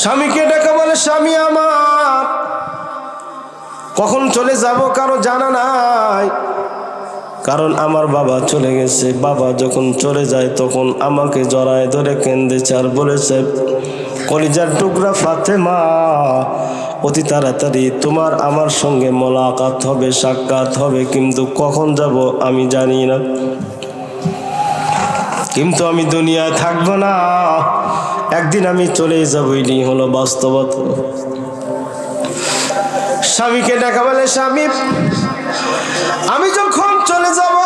স্বামীকে ডেকে বলে, স্বামী আমার কখন চলে যাব কারো জানা নাই, কারণ আমার বাবা চলে গেছে। বাবা যখন চলে যায় তখন আমাকে জড়ায় ধরে কেঁদেছে আর বলেছে, কলিজার টুকরা ফাতেমা, অতি তাড়াতাড়ি তোমার আমার সঙ্গে মোলাকাত হবে, সাক্ষাৎ হবে, কিন্তু কখন যাব আমি জানি না, কিন্তু আমি দুনিয়ায় থাকবো না, একদিন আমি চলে যাবো। এটাই হলো বাস্তবতা। স্বামীকে ডাকা বলে, স্বামী আমি যখন চলে যাব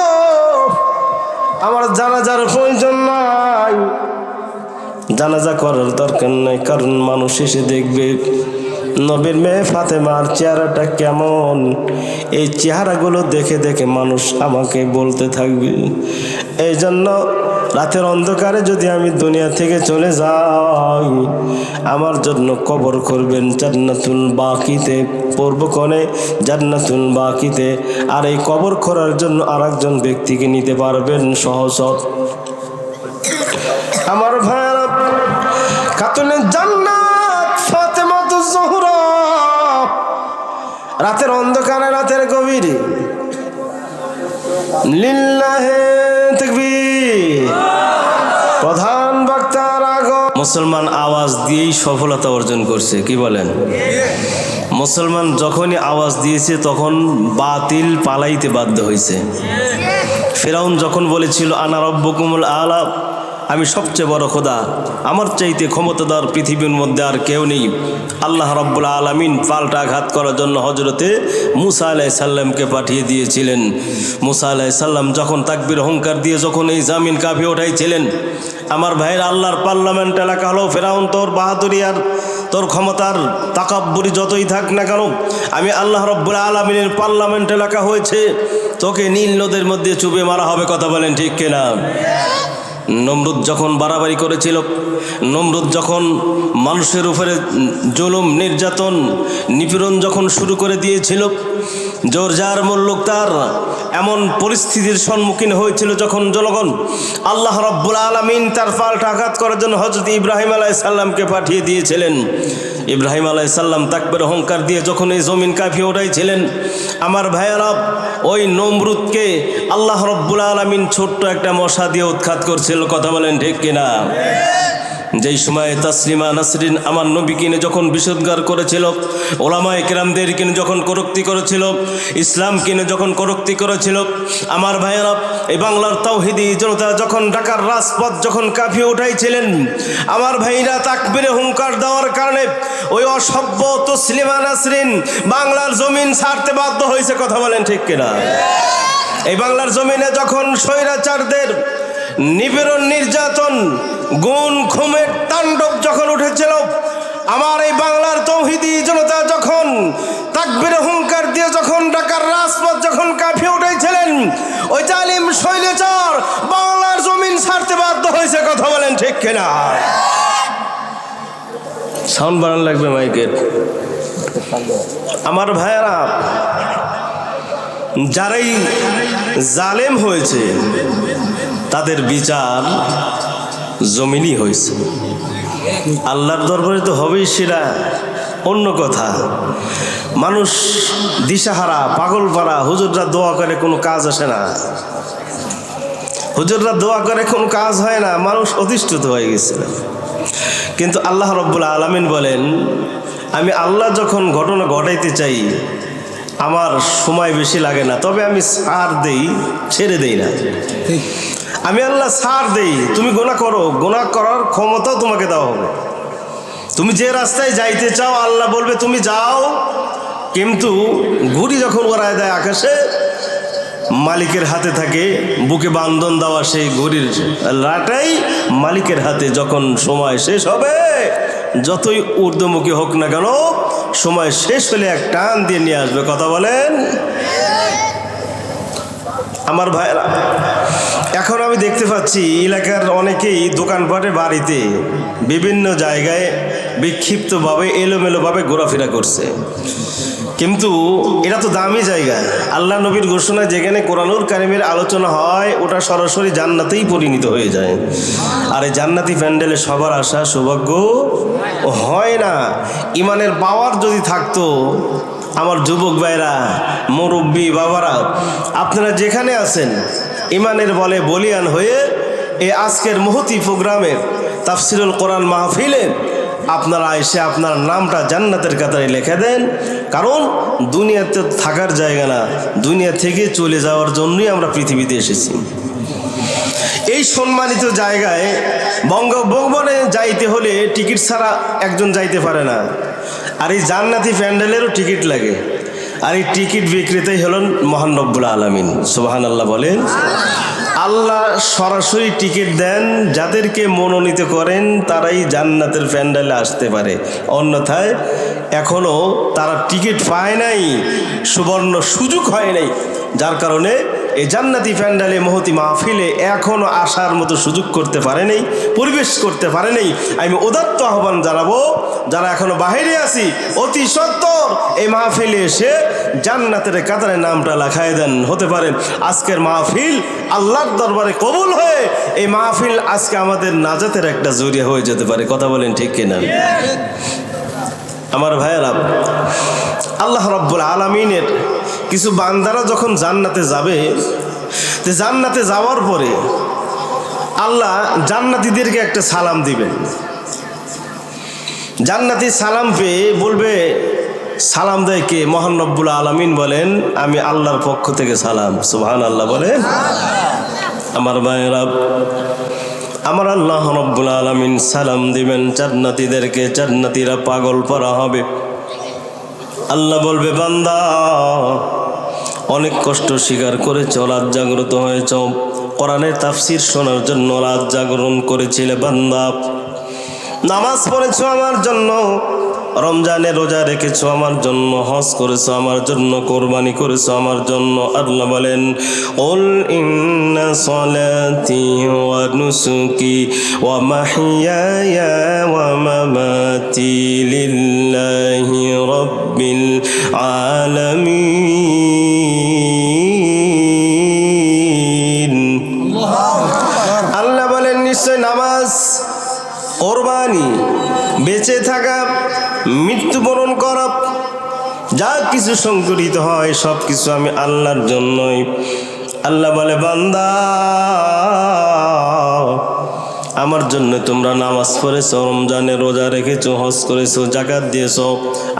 আমার জানাজার প্রয়োজন নাই, জানাজা করার দরকার নাই, কারণ মানুষ এসে দেখবে নবীর মেয়ে ফাতেমার চেহারাটা কেমন। এই চেহারাগুলো দেখে দেখে মানুষ আমাকে বলতে থাকবে। এই জন্য রাতের অন্ধকারে যদি আমি দুনিয়া থেকে চলে যাই, আমার জন্য কবর করবেন জান্নাতুল বাকিতে, পূর্বকোণে জান্নাতুল বাকিতে। আর এই কবর করার জন্য আরেকজন ব্যক্তিকে নিতে পারবেন সহজ। আমার ভাইয়েরা, খাতুনে জান্নাত ফাতেমাতুজ জোহরা রাতের অন্ধকারে, রাতের গভীরে, লিল্লাহে তাকবীর, প্রধান বক্তার আগমন। মুসলমান আওয়াজ দিয়েই সফলতা অর্জন করছে, কি বলেন? মুসলমান যখনই আওয়াজ দিয়েছে তখন বাতিল পালাইতে বাধ্য হয়েছে। ফিরাউন যখন বলেছিল আনা রব্বুকুমুল আলা, আমি সবচেয়ে বড় খোদা, আমার চাইতে ক্ষমতাদার পৃথিবীর মধ্যে আর কেউ নেই, আল্লাহ রাব্বুল আলামিন পাল্টা আঘাত করার জন্য হযরতে মুসা আলাইহিস সালামকে পাঠিয়ে দিয়েছিলেন। মুসা আলাইহিস সালাম যখন তাকবীর অহংকার দিয়ে যখন এই জামিন কাঁপিয়ে ওঠাইছিলেন, আমার ভাইয়ের আল্লাহর পার্লামেন্ট এলাকা হলো, ফেরাউন তোর বাহাদুরি আর তোর ক্ষমতার তাকাব্বুরি যতই থাক না কেন, আমি আল্লাহ রাব্বুল আলামিনের পার্লামেন্ট এলাকা হয়েছে, তোকে নীল নদের মধ্যে চুবে মারা হবে। কথা বলেন ঠিক কিনা? নমরুদ যখন বাড়াবাড়ি করেছিল, নমরুদ যখন মানুষের উপরে জুলুম নির্যাতন নিপীড়ন যখন শুরু করে দিয়েছিল, জোরজার মুল্লুক তার এমন পরিস্থিতির সম্মুখীন হয়েছিল যখন জনগণ আল্লাহ রাব্বুল আলামিন তার পাল্টা আঘাত করার জন্য হযরত ইব্রাহিম আলাইহিস সালামকে পাঠিয়ে দিয়েছিলেন। ইব্রাহিম আলাইহিস সালাম তাকবীর অহংকার দিয়ে যখন এই জমিন কাঁপিয়ে ওঠাইছিলেন, আমার ভাইয়েরা, ওই নমরুদকে আল্লাহ রাব্বুল আলামিন ছোট্ট একটা মশা দিয়ে উৎখাত করছিল। কথা বলেন ঠিক কিনা? যেই সময় তাসলিমা নাসরিন আমার নবী কিনে যখন বিষোদ্গার করেছিল, ওলামায়ে কেরামদের কিনে যখন কটূক্তি করেছিল, ইসলাম কিনে যখন কটূক্তি করেছিল, আমার ভাইয়েরা, এই বাংলার তাওহীদি জনতা যখন ঢাকার রাজপথ যখন কাঁপিয়ে উঠাইছিলেন, আমার ভাইরা তাকবীরে হুঙ্কার দেওয়ার কারণে ওই অসভ্য তাসলিমা নাসরিন বাংলার জমিন ছাড়তে বাধ্য হয়েছে। কথা বলেন ঠিক কিনা? এই বাংলার জমিনে যখন স্বৈরাচারদের নিপীড়ন নির্যাতন গুণ খুমের তাণ্ডব যখন উঠেছিল, আমার এই বাংলার তাওহীদি জনতা যখন তাকবীরে হুঙ্কার দিয়ে যখন ঢাকার রাজপথ যখন কাঁপিয়ে উঠেছিলেন, ওই জালিম শৈলচার বাংলার জমিন ছাড়তে বাধ্য হয়েছে। কথা বলেন ঠিক কিনা? সাউন্ড বাড়ানো লাগবে মাইকের। আমার ভাইয়েরা, যারাই জালেম হয়েছে তাদের বিচার জমিনই হয়েছে, আল্লাহর দরবারে তো হবেই, সেটা অন্য কথা। মানুষ দিশাহারা, পাগলপাড়া, হুজুররা দোয়া করে কোনো কাজ আসে না, হুজুররা দোয়া করে কোনো কাজ হয় না, মানুষ অধিষ্ঠিত হয়ে গেছে। কিন্তু আল্লাহ রাব্বুল আলামিন বলেন, আমি আল্লাহ যখন ঘটনা ঘটাইতে চাই আমার সময় বেশি লাগে না, তবে আমি ছাড় দেই, ছেড়ে দেই না। আমি আল্লাহ ছাড় দেই, তুমি গুনাহ করো, গুনাহ করার ক্ষমতাও তোমাকে দেওয়া হবে। তুমি যে রাস্তায় যাইতে চাও আল্লাহ বলবে তুমি যাও, কিন্তু ঘুড়ি যখন ওড়ায় দেয় আকাশে, মালিকের হাতে থাকে, বুকে বান্ধন দেওয়া সেই ঘুড়ির রাটাই মালিকের হাতে। যখন সময় শেষ হবে, যতই ঊর্ধ্বমুখী হোক না কেন, সময় শেষ হলে এক টান দিয়ে নিয়ে আসবে। কথা বলেন আমার ভাইরা। এখন আমি দেখতে পাচ্ছি এলাকার অনেকেই দোকানপাটে, বাড়িতে, বিভিন্ন জায়গায় বিক্ষিপ্তভাবে এলোমেলোভাবে ঘোরাফেরা করছে। কিন্তু এটা তো দামি জায়গা। আল্লাহ নবীর ঘোষণা, যেখানে কোরআনুল কারিমের আলোচনা হয় ওটা সরাসরি জান্নাতেই পরিণত হয়ে যায়। আর এই জান্নাতি প্যান্ডেলে সবার আশা সৌভাগ্য হয় না। ইমানের পাওয়ার যদি থাকতো, আমার যুবক ভাইরা, মুরব্বী বাবারা, আপনারা যেখানে আছেন ইমানের বলে বলিয়ান হয়ে এই আজকের মহতি প্রোগ্রামের তাফসিরুল কোরআন মাহফিলে আপনারা এসে আপনার নামটা জান্নাতের কাতারে লিখে দেন। কারণ দুনিয়াতে থাকার জায়গা না, দুনিয়া থেকে চলে যাওয়ার জন্যই আমরা পৃথিবীতে এসেছি। এই সম্মানিত জায়গায় বঙ্গভবনে যাইতে হলে টিকিট ছাড়া একজন যাইতে পারে না। আর এই জান্নাতি প্যান্ডেলেরও টিকিট লাগে। আর এই টিকিট বিক্রেতাই হলেন মহান রব্বুল আলামিন। সুবহানাল্লাহ বলেন। আল্লাহ সরাসরি টিকিট দেন, যাদেরকে মনোনীত করেন তারাই জান্নাতের প্যান্ডেলে আসতে পারে, অন্যথায় এখনও তারা টিকিট পায় নাই, সুবর্ণ সুযোগ হয় নাই। যার কারণে এই জান্নাতি প্যান্ডেলে মহতি মাহফিলে এখনও আসার মতো সুযোগ করতে পারে নাই, পরিবেশ করতে পারে নাই। আমি উদাত্ত আহ্বান জানাবো, যারা এখনো বাহিরে আছি, অতি সত্বর এই মাহফিলে এসে জান্নাতের কাতারে নামটা লেখায় দেন। হতে পারে আজকের মাহফিল আল্লাহর দরবারে কবুল হয়ে এই মাহফিল আজকে আমাদের নাজাতের একটা জরিয়া হয়ে যেতে পারে। কথা বলেন ঠিক কিনা? আমার ভাইয়েরা, আল্লাহ রাব্বুল আলামিনের কিছু বান্দারা যখন জান্নাতে যাবে, তো জান্নাতে যাওয়ার পরে আল্লাহ জান্নাতীদেরকে একটা সালাম দিবেন। জান্নাতি সালাম পেয়ে বলবে, সালাম দেয় কে? মহান রব্বুল আলামিন বলেন, আমি আল্লাহর পক্ষ থেকে সালাম। সুবহানাল্লাহ বলেন। আমার ভাইয়েরা, আমার আল্লাহ রব্বুল আলামিন সালাম দিবেন জান্নাতীদেরকে। জান্নাতীরা পাগল পারা হবে। আল্লাহ বলবে, বান্দা অনেক কষ্ট স্বীকার করেছ, রাত জাগ্রত হয়েছ, কোরআনের তাফসীর শোনার জন্য রাত জাগরণ করেছিলে বান্দা, নামাজ পড়েছো আমার জন্য, রমজানে রোজা রেখেছো আমার জন্য, হজ করেছো আমার জন্য, কোরবানি করেছো আমার জন্য। আল্লাহ বলেন, কুল ইন্না সলাতি ওয়া নুসুকি ওয়া মাহইয়ায়া ওয়া মামাতি লিল্লাহি রাব্বিল আলামিন। আল্লাহ বলেন, নিশ্চয় নামাজ, কোরবানি, বেঁচে থাকা, মৃত্যুবরণ করা, যা কিছু সংঘটিত হয় সব কিছু আমি আল্লাহর জন্যই। আল্লাহ বলে, বান্দা আমার জন্য তোমরা নামাজ পড়েছো, রমজানে রোজা রেখেছো, হজ করেছো, যাকাত দিয়েছো,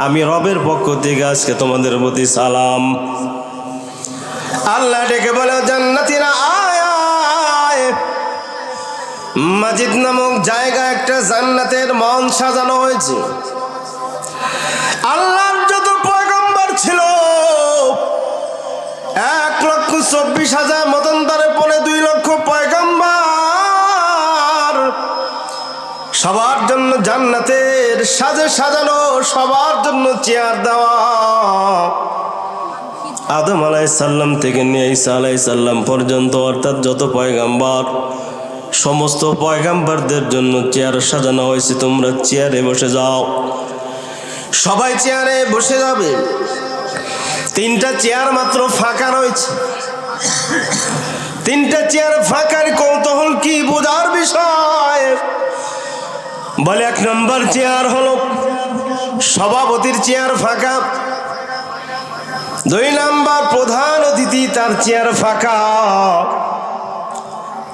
আমি রবের পক্ষ থেকে আজকে তোমাদের প্রতি সালাম। আল্লাহ ডেকে বলে, জান্নাতীরা আয় আয়। মাজিদ নামক জায়গা একটা জান্নাতের মন সাজানো হয়েছে। আল্লাহর যত পয়গম্বর ছিল 1,24,000 মতান্তরে 2 লক্ষ পয়গম্বর, সবার জন্য জান্নাতের সাজে সাজানো, সবার জন্য চেয়ার দেওয়া। আদম আলাইহিস সালাম থেকে নিয়ে ঈসা আলাইহিস সালাম পর্যন্ত, অর্থাৎ যত পয়গম্বর, সমস্ত পয়গম্বরদের জন্য চেয়ার সাজানো হয়েছে। তোমরা চেয়ারে বসে যাও। সবাই চেয়ারে বসে যাবে। 3টা চেয়ার মাত্র ফাঁকা রয়েছে। 3টা চেয়ার ফাঁকার কৌতূহল কি বোঝার বিষয়? বলে, 1 নম্বর চেয়ার হলো সভাপতির চেয়ার ফাঁকা, 2 নম্বর প্রধান অতিথি তার চেয়ার ফাঁকা,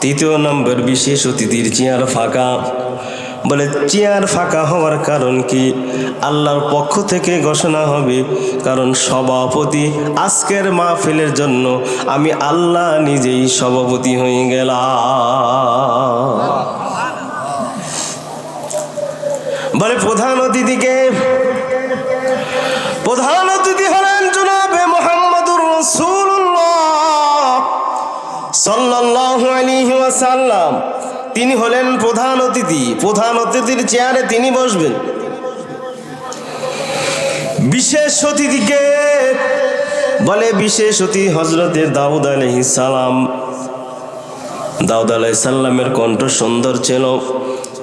3য় নম্বর বিশেষ অতিথির চেয়ার ফাঁকা। বলে, চেয়ার ফাঁকা হওয়ার কারণ কি? আল্লাহর পক্ষ থেকে ঘোষণা হবে, কারণ সভাপতি আজকের মাহফিলের জন্য আমি আল্লাহ নিজেই সভাপতি হয়ে গেলাম। বলে, প্রধান অতিথিকে? প্রধান অতিথি হলেন জনাবে মুহাম্মদুর রাসূলুল্লাহ সাল্লাল্লাহু আলাইহি ওয়াসাল্লাম। তিনি হলেন প্রধান অতিথি। প্রধান অতিথির চেয়ারে তিনি বসবেন। বিশেষ অতিথিকে? বলে, বিশেষ অতিথি হযরতে দাউদ আলাইহিস সালাম। দাউদ আলাইহিস সালামের কণ্ঠ সুন্দর ছিল,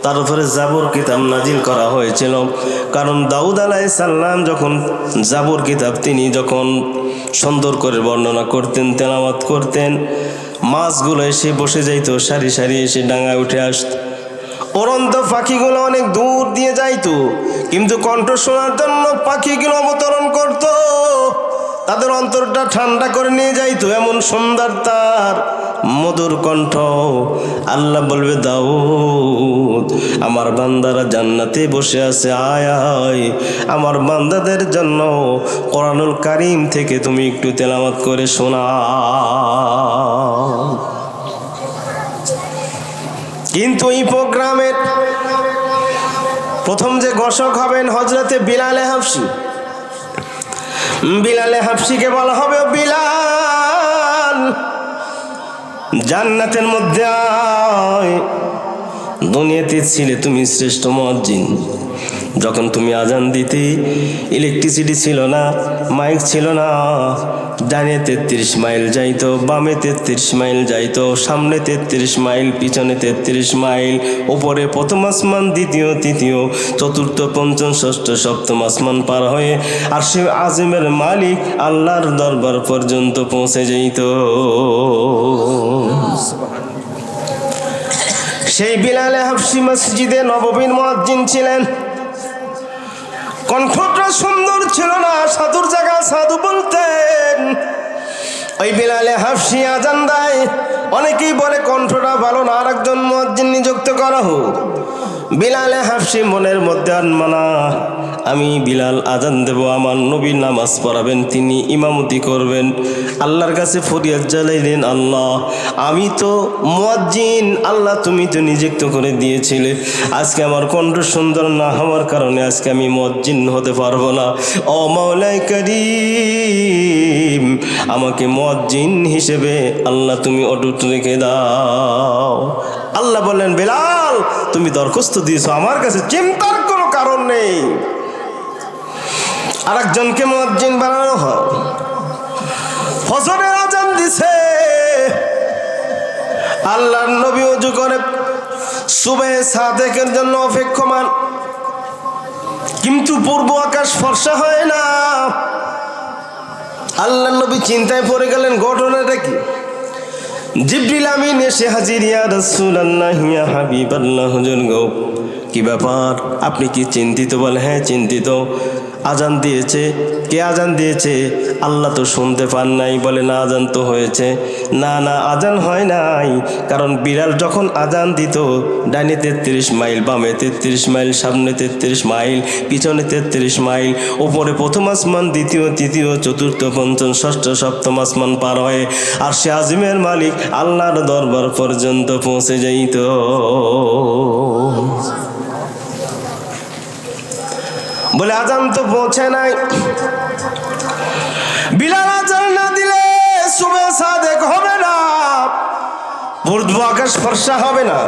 তার উপরে জাবুর কিতাব নাজিল করা হয়েছিল। কারণ দাউদ আলাইহিস সালাম যখন জাবুর কিতাব তিনি যখন সুন্দর করে বর্ণনা করতেন, তেলাওয়াত করতেন, মাছগুলো এসে বসে যাইতো, সারি সারি এসে ডাঙায় উঠে আসত। উড়ন্ত পাখিগুলো অনেক দূর দিয়ে যাইতো, কিন্তু কণ্ঠ শোনার জন্য পাখিগুলো অবতরণ করত, তাদের অন্তরটা ঠান্ডা করে নিয়ে যাইতো। এমন সুন্দর তার মধুর কণ্ঠ। আল্লাহ বলবে, দাউদ আমার বান্দারা জান্নাতে বসে আছে, আয় আয় আমার বান্দাদের জন্য কোরআনুল কারীম থেকে তুমি একটু তেলাওয়াত করে শোনা। কিন্তু এই প্রোগ্রামের প্রথম যে ঘোষক হবেন হযরতে বিলাল হাবশী। বিলাল হাবশীকে বলা হবে, বিলাল জান্নাতের মধ্যে আয়, দুনিয়াতে ছিলে তুমি শ্রেষ্ঠ মুয়াজ্জিন। যখন তুমি আজান দিতে ইলেকট্রিসিটি ছিল না, মাইক ছিল না, ডানে 33 মাইল যাইতো, বামে 33 মাইল যাইতো, সামনে 33 মাইল, পিছনে 33 মাইল, উপরে প্রথম আসমান, দ্বিতীয়, তৃতীয়, চতুর্থ, পঞ্চম, ষষ্ঠ, সপ্তম আসমান পার হয়ে আরশে আজিমের মালিক আল্লাহর দরবার পর্যন্ত পৌঁছে যাইত। সেই বিলাল হাবশী মসজিদে নববীর মুয়াজ্জিন ছিলেন। কণ্ঠটা সুন্দর ছিল না, সাধুর জায়গা সাধু বলতেন। ওই বিলাল হাবশী আজান দেয়, অনেকেই বলে কণ্ঠটা ভালো না, আর একজন মুয়াজ্জিন নিযুক্ত করা হোক। বিলাল হাবশী মনের মধ্যে আনমানা, আমি বিলাল আজান দেব, আমার নবী নামাজ পড়াবেন, তিনি ইমামতি করবেন। আল্লাহর কাছে ফরিয়াদ জানাইলেন, আল্লাহ আমি তো মুয়াজ্জিন, আল্লাহ তুমি তো নিযুক্ত করে দিয়েছিলে, আজকে আমার কণ্ঠ সুন্দর না হওয়ার কারণে আজকে আমি মুয়াজ্জিন হতে পারবো না। ও মাওলাই করিম, আমাকে মুয়াজ্জিন হিসেবে আল্লাহ তুমি অটুট রেখে দাও। আল্লাহ বললেন, বিলাল তুমি দরখাস্ত দিয়েছো, আমার কাছে চিন্তার কোনো কারণ নেই। আরেকজনকে মুয়াজ্জিন বানানো হয়। ফজরের আজান দিছে, আল্লাহর নবী ওযু করে সুবহে সাদেকের জন্য অপেক্ষমান, কিন্তু পূর্ব আকাশ ফর্সা হয় না। আল্লাহর নবী চিন্তায় পড়ে গেলেন, ঘটনাটা কি? জিবরিল আমিন এসে হাজির, ইয়া রাসূলুল্লাহ, ইয়া হাবিবাল্লাহ, হুজুর গো কি ব্যাপার, আপনি কি চিন্তিত? বলে, হ্যাঁ চিন্তিত। আজান দিয়েছে, কে আজান দিয়েছে? আল্লাহ তো শুনতে পান নাই। বলে, না আজান তো হয়েছে। না না আজান হয় নাই, কারণ বিলাল যখন আজান দিত ডাইনে 33 মাইল, বামে 33 মাইল, সামনে 33 মাইল, পিছনে 33 মাইল, উপরে প্রথম আসমান, দ্বিতীয়, তৃতীয়, চতুর্থ, পঞ্চম, ষষ্ঠ, সপ্তম আসমান পার হয়ে আরশে আজিমের মালিক আল্লাহর দরবার পর্যন্ত পৌঁছে যাইত। বলে আজান তো পৌঁছে নাই। বিলাল আজান না দিলে সুবহে সাদেক হবে না, পূর্ব আকাশ ফর্সা হবে না,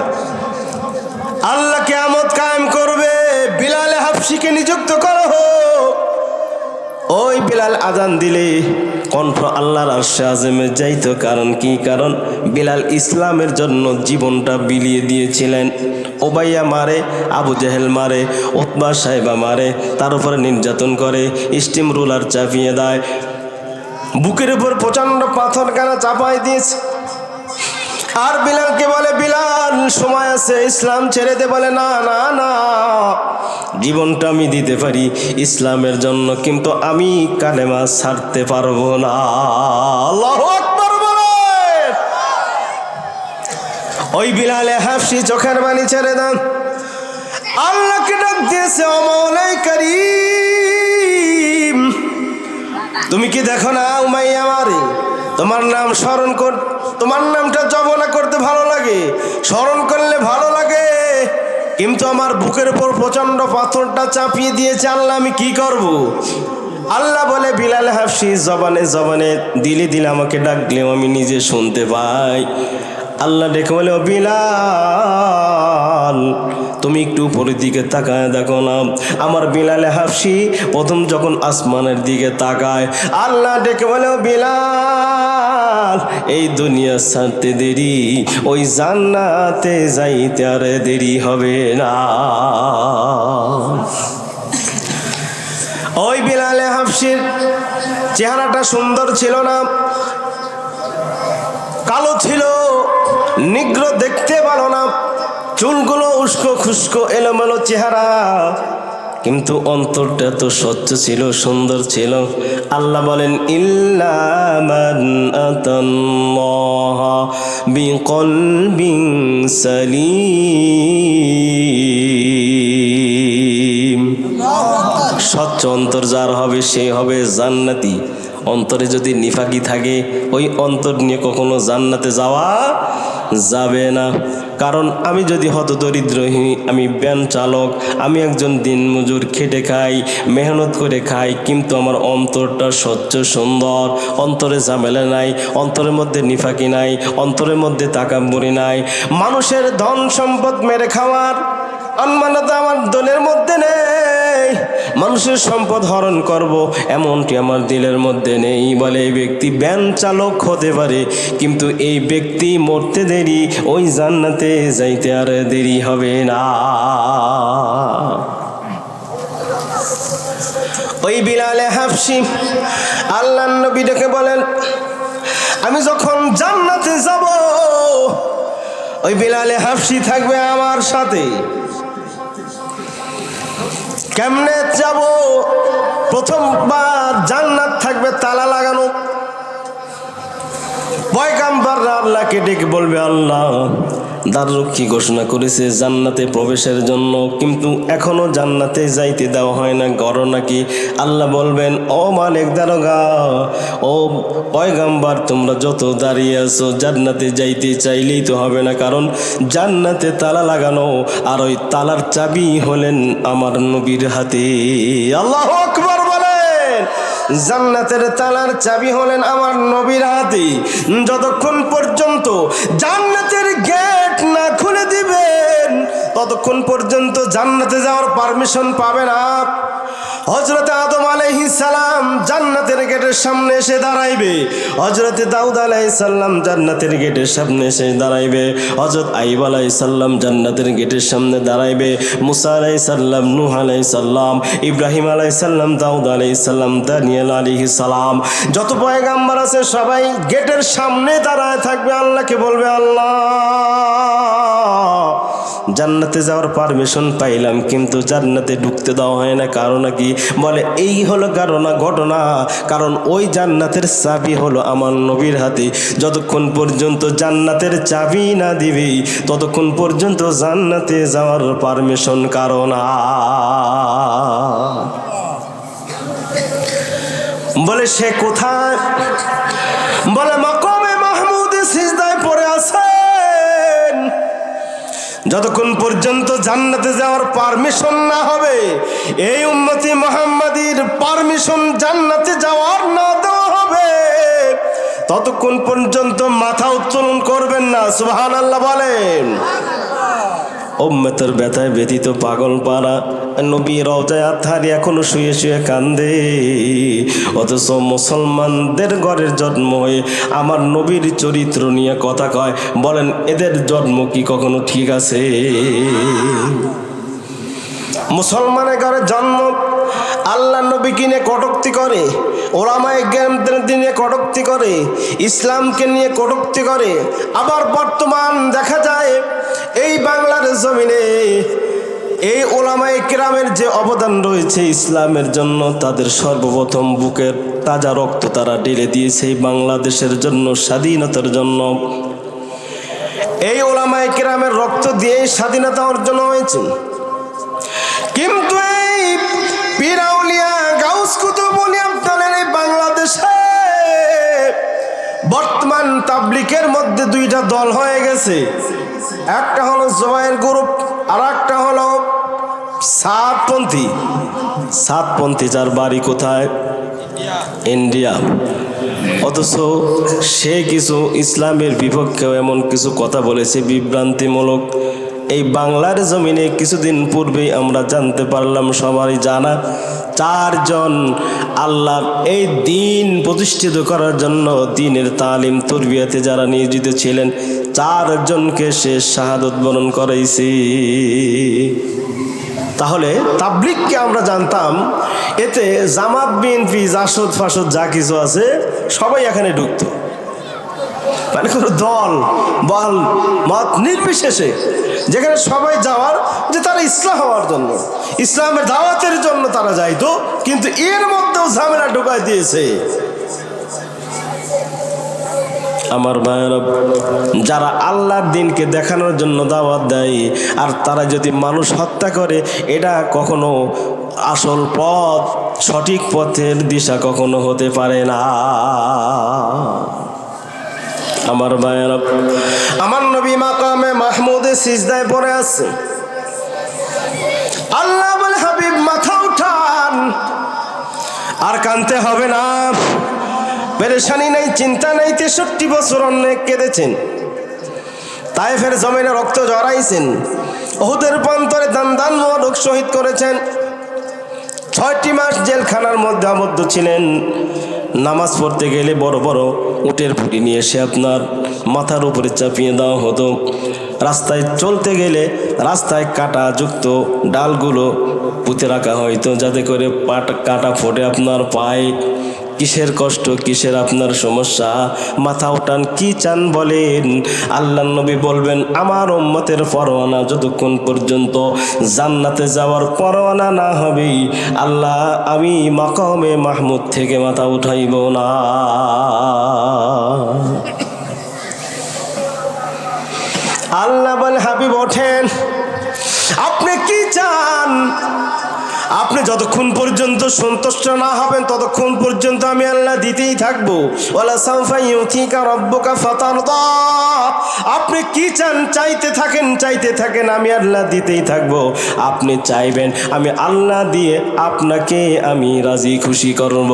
আল্লাহ কিয়ামত কায়েম করবে। বিলাল হাবশীকে নিযুক্ত করো। ওই বিলাল আজান দিলে কণ্ঠ আল্লাহর আরশে আযমে যাইতো। কারণ কি? কারণ বিলাল ইসলামের জন্য জীবনটা বিলিয়ে দিয়েছিলেন। উবাইয়া মারে, আবু জেহেল মারে, উতবা সাহেবা মারে, তার উপরে নির্যাতন করে, স্টিম রুলার চাপিয়ে দেয়, বুকের উপর প্রচন্ড পাথর কানা চাপাই দিয়েছে। আর বিলালকে বলে, বিলাল সময় আছে, ইসলাম ছেড়ে দে। বলে, না না না, জীবনটা আমি দিতে পারি ইসলামের জন্য, কিন্তু আমি কালেমা ছাড়তে পারবো না। আল্লাহু আকবার বলেন। ওই বিলাল হাবশী চোখের পানি ছেড়ে দেন, আল্লাহকে ডাক দিয়েছে, ও মাওলাই করিম, তুমি কি দেখো না উমাইয়া মারে? তোমার নাম স্মরণ কর, তোমার নামটা জপনা করতে ভালো লাগে, স্মরণ করলে ভালো লাগে, কিন্তু আমার বুকের উপর প্রচন্ড পাথরটা চাপিয়ে দিয়েছে, আল্লাহ আমি কি করব? আল্লাহ বলে, বিলাল হাবশী জবানে জবানে দিলে দিলে আমাকে ডাকলেও আমি নিজে শুনতে পাই। আল্লাহ ডেকে বলে, ও বিলাল তুমি একটু উপরের দিকে তাকায় দেখো না। আমার বিলাল হাবশী প্রথম যখন আসমানের দিকে তাকায়, আল্লাহ ডেকে বলে, ও বিলাল কাল এই দুনিয়া ছাড়তে দেরি, ওই জান্নাতে যাইতে আর দেরি হবে না। ওই বিলালে হাফসির চেহারাটা সুন্দর ছিল না, কালো ছিল, নিগ্র, দেখতে ভালো না, চুলগুলো উস্কো খুস্কো এলোমেলো চেহারা, কিন্তু অন্তরটা এত স্বচ্ছ ছিল, সুন্দর ছিল। আল্লাহ বলেন ইল্লা মান আতাল্লাহা বিকলবিন সালিম। স্বচ্ছ অন্তর যার হবে সে হবে জান্নাতি। অন্তরে যদি নিফাকি থাকে ওই অন্তর নিয়ে কখনো জান্নাতে যাওয়া যাবে না। কারণ আমি যদি হতদরিদ্র হই, আমি ভ্যান চালক, আমি একজন দিনমজুর, খেটে খাই, মেহনত করে খাই, কিন্তু আমার অন্তরটা স্বচ্ছ সুন্দর, অন্তরে ঝামেলা নাই, অন্তরের মধ্যে নিফাকি নাই, অন্তরের মধ্যে তাকাব্বুরি নাই, মানুষের ধন সম্পদ মেরে খাওয়ার আনমানতা আমার দলের মধ্যে নেই, মানুষের সম্পদ হরণ করব এমনটি আমার দিলের মধ্যে নেই। বলে এই ব্যক্তি ভ্যান চালক হতে পারে, কিন্তু এই ব্যক্তি মরতে দেরি, ওই জান্নাতে যাইতে আর দেরি হবে না। ওই বিলালে হাফসি আল্লাহর নবী ডেকে বলেন আমি যখন জান্নাতে যাব ওই বিলালে হাফসি থাকবে আমার সাথে। কেমনে যাব? প্রথমবার জান্নাত থাকবে তালা লাগানো। পয়গম্বররা আল্লাহকে ডেকে বলবে আল্লাহ দ্বাররক্ষী ঘোষণা করেছে জান্নাতে প্রবেশের জন্য, কিন্তু এখনো জান্নাতে যাইতে দেওয়া হয় না, গড় নাকি? আল্লাহ বলবেন ও মালিক দারোগা, ও পয়গম্বর, তোমরা যত দাঁড়িয়ে আছো জান্নাতে যাইতে চাইলেই তো হবে না, কারণ জান্নাতে তালা লাগানো, আর ওই তালার চাবি হলেন আমার নবীর হাতে। আল্লাহু আকবার বলেন। জান্নাতের তালার চাবি হলেন আমার নবীর হাতে। যতক্ষণ পর্যন্ত জান্নাতের গেট না খুলে দিবেন ততক্ষণ পর্যন্ত জান্নাতে যাওয়ার পারমিশন পাবে না। হযরত আদম আলাইহিস সালাম জান্নাতের গেটের সামনে এসে দাঁড়াইবে, হযরত দাউদ আলাইহিস সালাম জান্নাতের গেটের সামনে এসে দাঁড়াইবে, হযরত আইয়ুব আলাইহিস সালাম জান্নাতের গেটের সামনে দাঁড়াইবে, মুসা আলাইহিস সালাম, নূহ আলাইহিস সালাম, ইব্রাহিম আলাইহিস সালাম, দাউদ আলাইহিস সালাম, দানিয়েল আলাইহিস সালাম, যত পয়গম্বর আছে সবাই গেটের সামনে দাঁড়ায় থাকবে। আল্লাহকে বলবে আল্লাহ জান্নাতে যাওয়ার পারমিশন পাইলাম, কিন্তু জান্নাতে ঢুকতে দেওয়া হয় না, কারণ কি? বলে এই হলো ঘটনা, কারণ ওই জান্নাতের চাবি হলো আমার নবীর হাতে। যতক্ষণ পর্যন্ত জান্নাতের চাবি না দিবি ততক্ষণ পর্যন্ত জান্নাতে যাওয়ার পারমিশন কারো না। বলে সে কোথায়? বলে মাকামে মাহমুদে সিজদায় পড়ে আছেন। যতক্ষণ পর্যন্ত জান্নাতে যাওয়ার পারমিশন না হবে, এই উম্মতি মুহাম্মাদির পারমিশন জান্নাতে যাওয়ার না দেওয়া হবে, ততক্ষণ পর্যন্ত মাথা উত্তোলন করবেন না। সুবহানাল্লাহ বলেন। উম্মতের ব্যথায় ব্যথিত পাগল পাড়া নবী রওজায় আতহারি এখনো শুয়ে শুয়ে কান্দে, অথচ মুসলমানদের ঘরের জন্ম হয়ে আমার নবীর চরিত্র নিয়ে কথা কয়। বলেন এদের জন্ম কি কখনো ঠিক আছে? মুসলমানের ঘরে জন্ম, আল্লাহ নবীকে নিয়ে কটূক্তি করে, ওলামায়ে কেরামদের নিয়ে কটূক্তি করে, ইসলামকে নিয়ে কটূক্তি করে। আবার বর্তমান দেখা যায় এই বাংলার জমিনে এই ওলামায়ে কেরামের যে অবদান রয়েছে ইসলামের জন্য, তাদের সর্বপ্রথম বুকের তাজা রক্ত তারা ঢেলে দিয়েছে এই বাংলাদেশের জন্য, স্বাধীনতার জন্য। এই ওলামায়ে কেরামের রক্ত দিয়ে স্বাধীনতা অর্জন হয়েছে। কিন্তু এই পীর আউলিয়া গাউস কুতুব আপনাদের এই বাংলাদেশে বর্তমান তাবলিগের মধ্যে দুইটা দল হয়ে গেছে। একটা হলো জুবায়ের গ্রুপ, আর একটা হলো সাতপন্থী। সাতপন্থী যার বাড়ি কোথায়? ইন্ডিয়া। অথচ সে কিছু ইসলামের বিপক্ষেও এমন কিছু কথা বলেছে বিভ্রান্তিমূলক। এই বাংলার জমিনে কিছুদিন পূর্বেই আমরা জানতে পারলাম, সবারই জানা, 4 জন আল্লাহর এই দিন প্রতিষ্ঠিত করার জন্য দ্বীনের তালিম তরবিয়াতে যারা নিয়োজিত ছিলেন 4 জনকে সে শাহাদত বরণ করাইছে। তাহলে তাবলিগকে আমরা জানতাম, এতে জামাত বিএনপি জাসদ ফাসদ যা কিছু আছে সবাই এখানে ঢুকত, মানে কোনো দল বল মত নির্বিশেষে, যেখানে সবাই যাওয়ার যে তারা ইসলাম হওয়ার জন্য, ইসলামের দাওয়াতের জন্য তারা যাইতো, কিন্তু এর মধ্যেও ঝামেলা ঢুকাই দিয়েছে। আমার ভাইয়েরা, যারা আল্লাহর দিনকে দেখানোর জন্য দাওয়াত দেয় আর তারা যদি মানুষ হত্যা করে, এটা কখনো আসল পথ, সঠিক পথের দিশা কখনো হতে পারে না। আমার ভাইয়েরা, আমার নবী মাকামে মাহমুদে সিজদায় পড়ে আছে, আল্লাহ বলে হাবিব মাথা উঠান, আর কানতে হবে না, পেরেশানি নাই, চিন্তা নাই। 63 বছর অনেক কেঁদেছেন, তায়েফের জমিনে রক্ত জড়াইছেন, উহুদের প্রান্তরে দান দান লোক শহীদ করেছেন, 6টি মাস জেলখানার মধ্যে আবদ্ধ ছিলেন। নামাজ পড়তে গেলে বড় বড় উটের ফুটি নিয়ে এসে আপনার মাথার উপরে চাপিয়ে দেওয়া হতো। রাস্তায় চলতে গেলে রাস্তায় কাঁটাযুক্ত ডালগুলো পুঁতে রাখা হয়তো, যাতে করে কাঁটা ফোটে আপনার পায়ে। কিসের কষ্ট, কিসের আপনার সমস্যা, মাথা উঠান, কি চান বলেন। আল্লাহর নবী বলবেন, আমার উম্মতের পরোয়ানা যতক্ষণ পর্যন্ত জান্নাতে যাওয়ার পরোয়ানা না হবে, আল্লাহ আমি মাকামে মাহমুদ থেকে মাথা উঠাইব না। আল্লাহ বলে, হাবিব ওঠেন, আপনি কি চান? আপনি যতক্ষণ পর্যন্ত সন্তুষ্ট না হবেন ততক্ষণ পর্যন্ত আমি আল্লাহ দিতেই থাকবো। ওয়ালা সাউফা ইউতিকা রাব্বুকা ফাতারদা, আপনি কি চান চাইতে থাকেন, চাইতে থাকেন, আমি আল্লাহ দিতেই থাকবো। আপনি চাইবেন, আমি আল্লাহ দিয়ে আপনাকে আমি রাজি খুশি করব।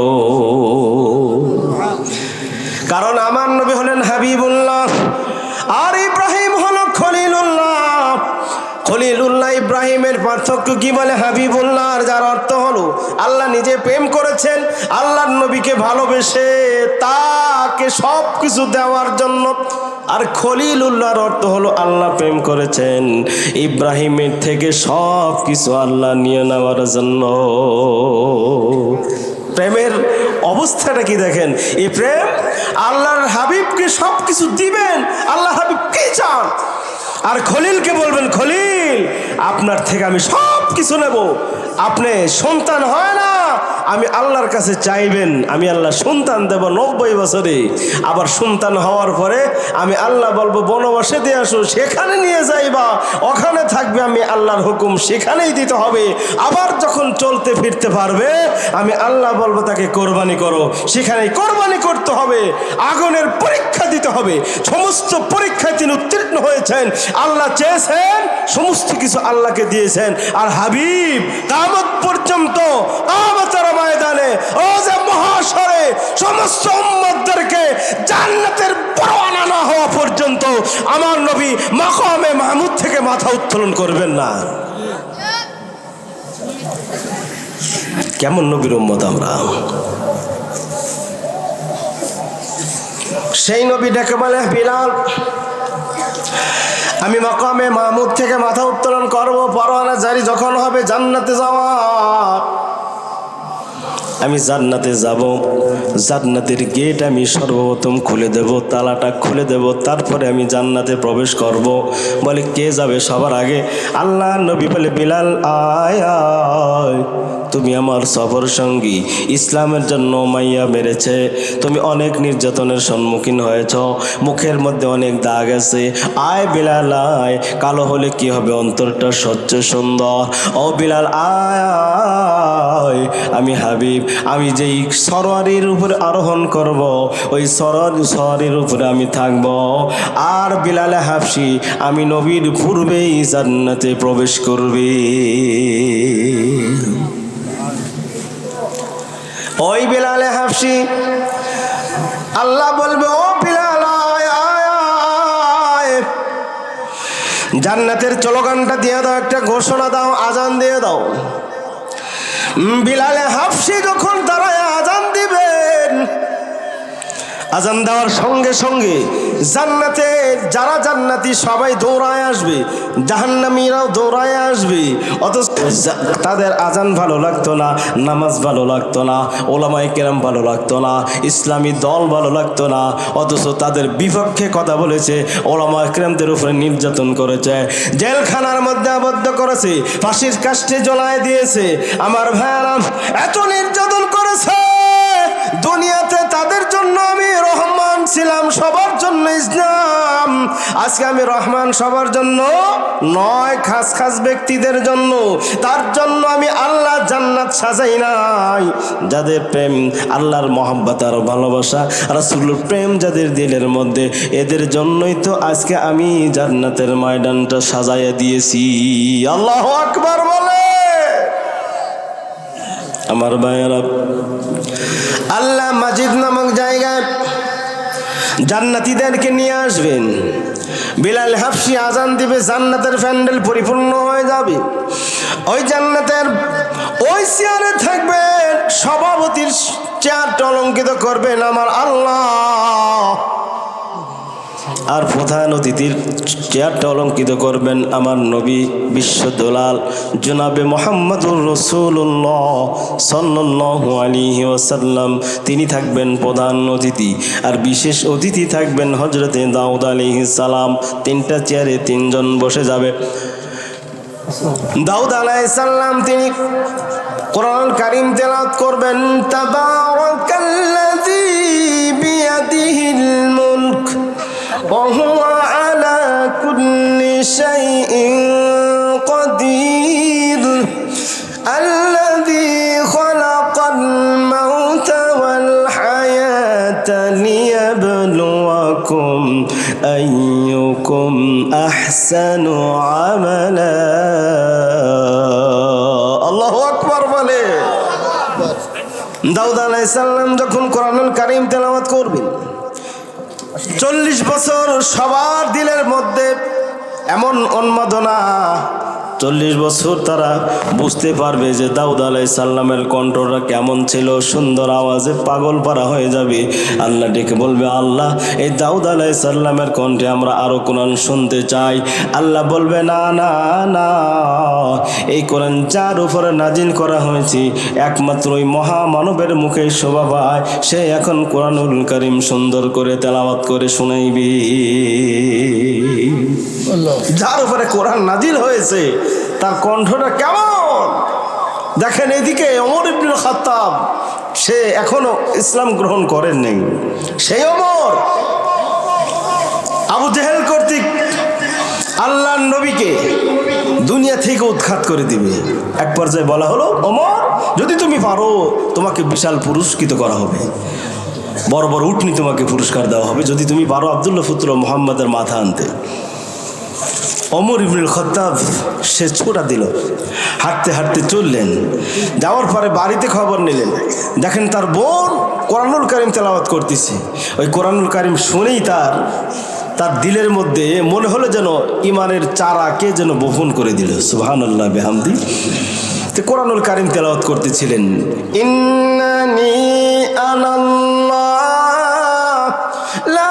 কারণ আমার নবী হলেন হাবিবুল্লাহ, আর ইব্রাহিম হলো খলিলুল্লাহ। খলিলুল্লাহ ইব্রাহিমের পার্থক্য কি বলে হাবিবুল্লাহ, যার অর্থ হলো আল্লাহ নিজে প্রেম করেছেন আল্লাহর নবীকে ভালোবেসে তাকে সব কিছু দেওয়ার জন্য। আর খলিলুল্লাহর অর্থ হলো আল্লাহ প্রেম করেছেন ইব্রাহিমের থেকে সব কিছু আল্লাহ নিয়ে নেওয়ার জন্য। প্রেমের অবস্থাটা কি দেখেন, এই প্রেম আল্লাহর হাবিবকে সব কিছু দিবেন, আল্লাহ হাবিব কি চান, আর খলিলকে বলবেন, খলিল আপনার থেকে আমি সব কিছু নেব। আপনি সন্তান হয় না, আমি আল্লাহর কাছে চাইবেন, আমি আল্লাহ সন্তান দেব 90 বছরে। আবার সন্তান হওয়ার পরে আমি আল্লাহ বলবো বনবাসে দিয়ে আসো, সেখানে নিয়ে যাইবা, ওখানে থাকবে, আমি আল্লাহর হুকুম সেখানেই দিতে হবে। আবার যখন চলতে ফিরতে পারবে আমি আল্লাহ বলবো তাকে কোরবানি করো, সেখানেই কোরবানি করতে হবে, আগুনের পরীক্ষা দিতে হবে। সমস্ত পরীক্ষায় তিনি উত্তীর্ণ হয়েছেন, আল্লাহ চেয়েছেন, সমস্ত কিছু আল্লাহকে দিয়েছেন। আর হাবিব কিয়ামত পর্যন্ত, কিয়ামতের ময়দানে, ও যে মহাশরে সমস্ত উম্মতদেরকে জান্নাতের পরোয়ানা না হওয়া পর্যন্ত আমার নবী মাকামে মাহমুদ থেকে মাথা উত্তোলন করবেন না। কেমন নবীর উম্মত আমরা! সেই নবী ডেকে বলে, বিলাল আমি মাকামে মাহমুদ থেকে মাথা উত্তোলন করব, পরোয়ানা জারি যখন হবে জান্নাতে যাওয়া। আমি জান্নাতে যাব, জান্নাতের গেট আমি সর্বপ্রথম খুলে দেব, তালাটা খুলে দেব, তারপরে আমি জান্নাতে প্রবেশ করব। বলে কে যাবে সবার আগে? আল্লাহ নবী বলে, বিলাল আয় আয়, তুমি আমার সফর সঙ্গী, ইসলামের জন্য মাইয়া মেরেছে, তুমি অনেক নির্যাতনের সম্মুখীন হয়েছ, মুখের মধ্যে অনেক দাগ আছে, আয় বিলাল আয়, কালো হলে কি হবে, অন্তরটা স্বচ্ছ সুন্দর, ও বিলাল আয় আয়, আমি হাবিব, আমি যেই সওয়ারির উপরে আরোহণ করব ওই সওয়ারির উপরে আমি থাকব। আর বিলাল হাবশী আমি নবীর পূর্বেই জান্নাতে প্রবেশ করবে। ওই বিলাল হাবশী আল্লাহ বলবে, ও বিলাল আয় আয় আয়, জান্নাতের স্লোগানটা দিয়ে দাও, একটা ঘোষণা দাও, আজান দিয়ে দাও। বিলাল হাবশী যখন দাঁড়ায় আজান দিবেন, আজান দেওয়ার সঙ্গে সঙ্গে জান্নাতে যারা জান্নাতি সবাই দৌড়ায় আসবে, জাহান্নামীরাও দৌড়ায় আসবে। অথচ তাদের আজান ভালো লাগতো না, নামাজ ভালো লাগতো না, ওলামায়ে কেরাম ভালো লাগতো না, ইসলামী দল ভালো লাগতো না। অথচ তাদের বিপক্ষে কথা বলেছে, ওলামায়ে কেরামদের উপরে নির্যাতন করেছে, জেলখানার মধ্যে আবদ্ধ করেছে, ফাঁসির কাস্টে জ্বলায় দিয়েছে। আমার ভাইয়েরা, এত নির্যাতন করেছে দুনিয়াতে। তাদের জন্য আমি রহমান ছিলাম, সবার জন্য ইসলাম। আজকে আমি রহমান সবার জন্য নয়, খাস খাস ব্যক্তিদের জন্য। তার জন্য আমি আল্লাহ জান্নাত সাজাই নাই। যাদের প্রেম আল্লাহর মহব্বত আর ভালোবাসা, রাসূলের প্রেম যাদের দিলের মধ্যে, এদের জন্যই তো আজকে আমি জান্নাতের ময়দানটা সাজাইয়া দিয়েছি। আল্লাহু আকবার বলে। আমার ভাইয়েরা, আল্লাহ মাজিদ নামক জায়গায় জান্নাতীদেরকে নিয়ে আসবেন। বিলাল হাবশী আজান দিবে, জান্নাতের প্যান্ডেল পরিপূর্ণ হয়ে যাবে। ওই জান্নাতের ওই চেয়ারে থাকবেন, সভাপতির চেয়ারটা অলঙ্কিত করবেন আমার আল্লাহ, আর প্রধান অতিথির চেয়ারটা অলঙ্কিত করবেন আমার নবী বিশ্বদুলাল জনাবে মুহাম্মদুর রাসূলুল্লাহ সাল্লাল্লাহু আলাইহি ওয়াসাল্লাম। তিনি থাকবেন প্রধান অতিথি, আর বিশেষ অতিথি থাকবেন হযরতে দাউদ আলাইহিস সালাম। তিনটা চেয়ারে তিনজন বসে যাবে। দাউদ আলাইহিস সালাম তিনি কোরআন কারীম তেলাওয়াত করবেন। তাবারাকাল্লাযী বিয়াদিহিল মুলক وهو على كل شيء قدير الذي خلق الموت والحياة ليبلوكم أيكم أحسن عملا الله أكبر বলে। দাউদ আলাইহিস সালাম যখন কোরআনুল কারীম তেলাওয়াত করবেন, 40 বছর সবার দিলের মধ্যে এমন উন্মাদনা, 40 বছর তারা বুঝতে পারবে যে দাউদ আলাইহিস সালামের কণ্ঠটা কেমন ছিল। সুন্দর আওয়াজে পাগল পারা হয়ে যাবে। আল্লাহ ডেকে বলবে, আল্লাহ এই দাউদ আলাইহিস সালামের কণ্ঠে আমরা আরো কোরআন শুনতে চাই। আল্লাহ বলবে, না না না, এই কোরআন যার উপরে নাজিল করা হয়েছে একমাত্র ওই মহামানবের মুখে শোভা পায়, সে এখন কোরআনুল কারীম সুন্দর করে তেলাওয়াত করে শুনাইবে। যার উপরে কোরআন নাজিল হয়েছে তার কণ্ঠটা কেমন দেখেন। এদিকে ওমর ইবনুল খাত্তাব, সে এখনো ইসলাম গ্রহণ করেন নাই। সেই ওমর আবু জেহেল কর্তৃক আল্লাহর নবীকে দুনিয়া থেকে উৎখাত করে দিবে। এক পর্যায়ে বলা হলো, ওমর যদি তুমি পারো তোমাকে বিশাল পুরস্কৃত করা হবে, বড় বড় উটনি তোমাকে পুরস্কার দেওয়া হবে যদি তুমি পারো আব্দুল্লাহ পুত্র মুহাম্মাদের মাথা আনতে। ওমর ইবনুল খাত্তাব সে ছোটা দিল, হাঁটতে হাঁটতে চললেন। যাওয়ার পরে বাড়িতে খবর নিলেন, দেখেন তার বোন কোরআনুল কারীম তেলাওয়াত করতেছে। ওই কোরআনুল কারীম শুনেই তার দিলের মধ্যে মনে হলো যেন ইমানের চারা কে যেন বপন করে দিল। সুবহানাল্লাহ বিহামদি। তো কোরআনুল কারীম তেলাওয়াত করতেছিলেন, ইন্নানি আনাল্লাহ লা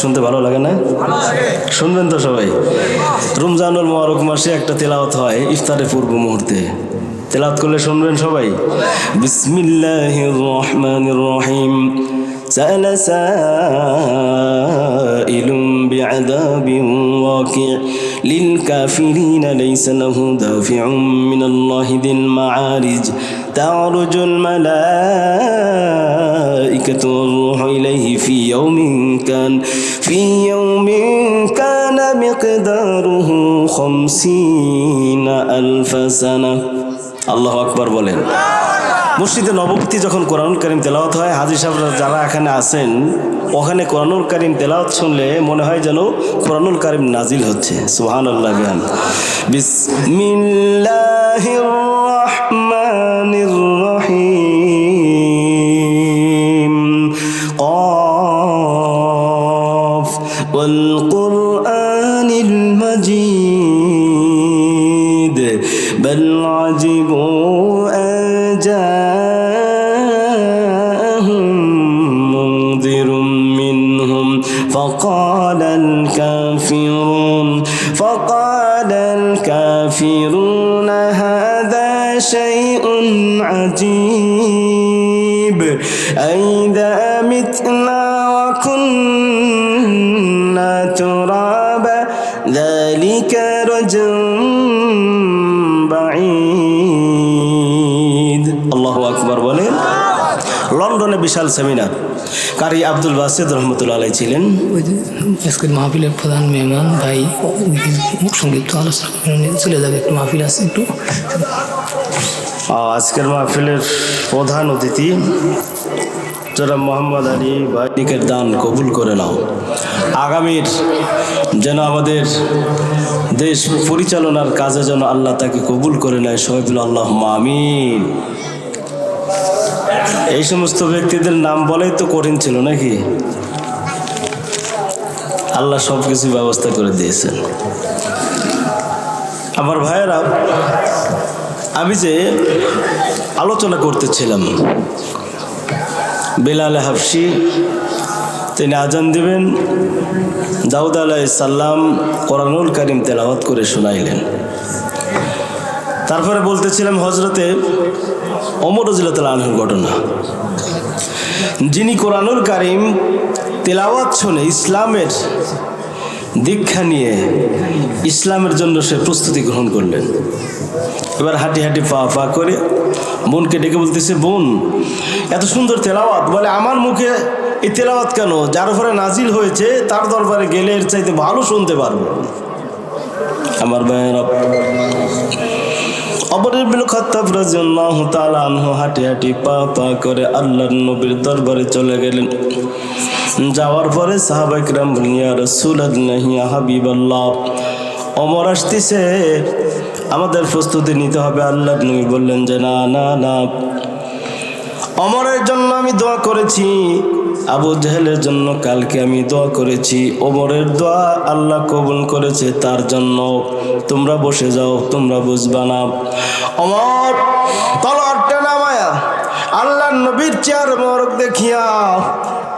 শুনতে ভালো লাগে না? শুনবেন তো সবাই? রমজানুল মুবারক মাসে একটা তেলাওয়াত হয় ইফতারের পূর্ব মুহূর্তে। তেলাওয়াত করলে শুনবেন সবাই। বিসমিল্লাহির রহমানির রহিম। সাআলা সাইলুম বিআযাবিন ওয়াকি' লিল কাফিরিনা লাইসা লাহু দাফি'উম মিনাল্লাহি যিল মাআরিজ তা'রুজুল মালাইকাতু ওয়ার-রূহু ইলাইহি ফি ইয়াউমিন কানা মিকদারুহু 50,000 সানা। আল্লাহু আকবার বলেন। মসজিদে নববীতে যখন কোরআনুল কারীম তেলাওয়াত হয়, হাজী সাহেবরা যারা এখানে আছেন ওখানে কোরআনুল কারীম তেলাওয়াত শুনলে মনে হয় যেন কোরআনুল কারীম নাজিল হচ্ছে। সুবহানাল্লাহ বিহাম। বিসমিল্লাহির রহমানির রহিম। قاف والقرآن المجيد بل عجبوا أن جاءهم منذر منهم فقال الكافرون هذا شيء عجيب أئذا متنا وكنا ترابا ذلك رجع بعيد। الله أكبر বলেন। লন্ডনে বিশাল সেমিনার, কারি আব্দুল বাসিত রহমতুল্লাহ আলাইহি ছিলেন। আজকের মাহফিলের প্রধান মেহমান ভাই সংক্ষিপ্ত আলোচনা চলে যাবে, একটু মাহফিল আছে একটু। আজকের মাহফিলের প্রধান অতিথি যারা মোহাম্মদ আলী ভাইকের দান কবুল করে নাও। আগামীর যেন আমাদের দেশ পরিচালনার কাজে যেন আল্লাহ তাকে কবুল করে নেয়। সবাই বলে আল্লাহুম্মা আমিন। এই সমস্ত ব্যক্তিদের নাম বলাই তো কঠিন ছিল নাকি? আল্লাহ সব কিছু ব্যবস্থা করে দিয়েছেন। আমার ভাইয়েরা, আমি যে আলোচনা করতেছিলাম, বেলাল হাফসি তিনি আজান দিবেন, দাউদ আলাইহিস সালাম কোরআনুল কারীম তেলাওয়াত করে শোনাইলেন। তারপরে বলতেছিলাম হযরতে ওমর রাদিয়াল্লাহু আনহুর ঘটনা, যিনি কোরআনুল কারীম তেলাওয়াত শুনে ইসলামের দীক্ষা নিয়ে ইসলামের জন্য সে প্রস্তুতি গ্রহণ করলেন। এবার হাঁটি হাঁটি পা পা করে বোনকে ডেকে বলতেছে, বোন এত সুন্দর তেলাওয়াত, বলে আমার মুখে এই তেলাওয়াত কেন? যার উপরে নাজিল হয়েছে তার দরবারে গেলে এর চাইতে ভালো শুনতে পারবো। আমার ভাইয়েরা, ওমর ইবনে খাত্তাব রাদিয়াল্লাহু তাআলা আনহু হাঁটি হাঁটি পা পা করে আল্লাহর নবীর দরবারে চলে গেলেন। যাওয়ার পরে সাহাবায়ে কিরাম বললেন, ইয়া রাসূলুল্লাহ, ইয়া হাবিবাল্লাহ, ওমর আসতেছে, আমাদের প্রস্তুতি নিতে হবে। আল্লাহর নবী বললেন যে না না না, ওমরের জন্য আমি দোয়া করেছি, আবু জাহেলের জন্য কালকে আমি দোয়া করেছি, ওমরের দোয়া আল্লাহ কবুল করেছে, তার জন্য তোমরা বসে যাও, তোমরা বুঝবা না। ওমর তলোয়ারটা নামায়া আল্লাহর নবীর চেহারা মোবারক দেখিয়া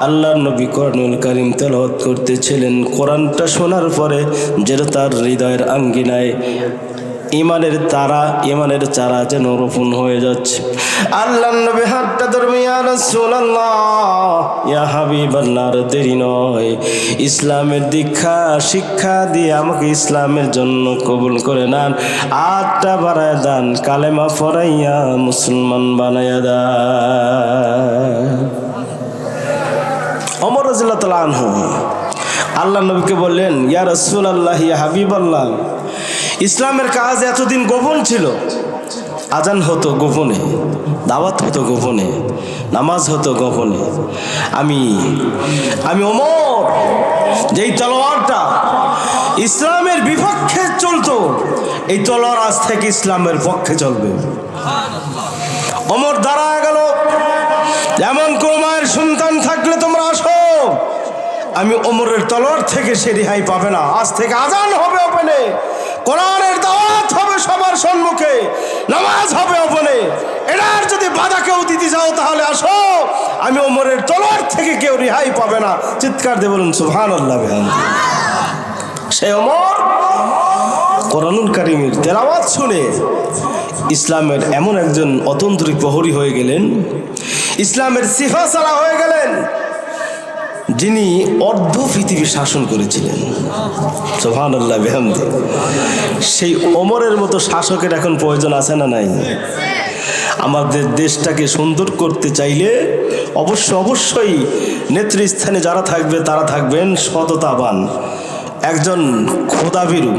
আল্লাহর নবী কোরআনুল কারীম তেলাওয়াত করতেছিলেন। কোরআনটা শোনার পরে যেটা তার হৃদয়ের আঙ্গিনায় ইমানের চারা যেন রোপণ হয়ে যাচ্ছে। আল্লাহর নবী হাতটা ধরবে, ইয়া রাসূলুল্লাহ, ইয়া হাবিবাল্লাহ, দেরি নয়, ইসলামের শিক্ষা দিয়ে আমাকে ইসলামের জন্য কবুল করে নেন, হাতটা বাড়ায় দেন, কালেমা পড়াইয়া মুসলমান বানাইয়া দেন। ওমর রাদিয়াল্লাহু তাআলা আনহু আল্লাহর নবীকে বললেন, ইয়া রাসূলুল্লাহ, ইয়া হাবিবাল্লাহ, ইসলামের কাজ এতদিন গোপন ছিল। আজান হতো গোপনে, দাওয়াত হতো গোপনে, নামাজ হতো গোপনে। আমি ওমর, যেই তলোয়ারটা ইসলামের বিপক্ষে চলতো, এই তলোয়ার আজ থেকে ইসলামের পক্ষে চলবে। ওমর দাঁড়ায় গেল, এমন কোন মায়ের সন্তান থাকলে তোমরা আসো, আমি ওমরের তলোয়ার থেকে সে রেহাই পাবে না। আজ থেকে আজান হবে ওপেনে, কোরআনের দাওয়াত হবে সবার সম্মুখে, নামাজ হবে ওপেনে। এটার যদি বাধা কেউ দিতে যাও তাহলে আসো, আমি ওমরের তলোয়ার থেকে কেউ রেহাই পাবে না। চিৎকার দিয়ে বলুন সুবহানাল্লাহ। সে ওমর কোরআনুল কারীমের তেলাওয়াত শুনে ইসলামের এমন একজন অতন্ত্রিক প্রহরী হয়ে গেলেন, ইসলামের সিফাসালা হয়ে গেলেন, যিনি অর্ধ পৃথিবী শাসন করেছিলেন। সুবহানাল্লাহ বিহামদি। সেই ওমরের মতো শাসকের এখন প্রয়োজন আছে না নাই? আমাদের দেশটাকে সুন্দর করতে চাইলে অবশ্যই নেতৃস্থানে যারা থাকবে তারা থাকবেন সততাবান, একজন খোদাভীরু,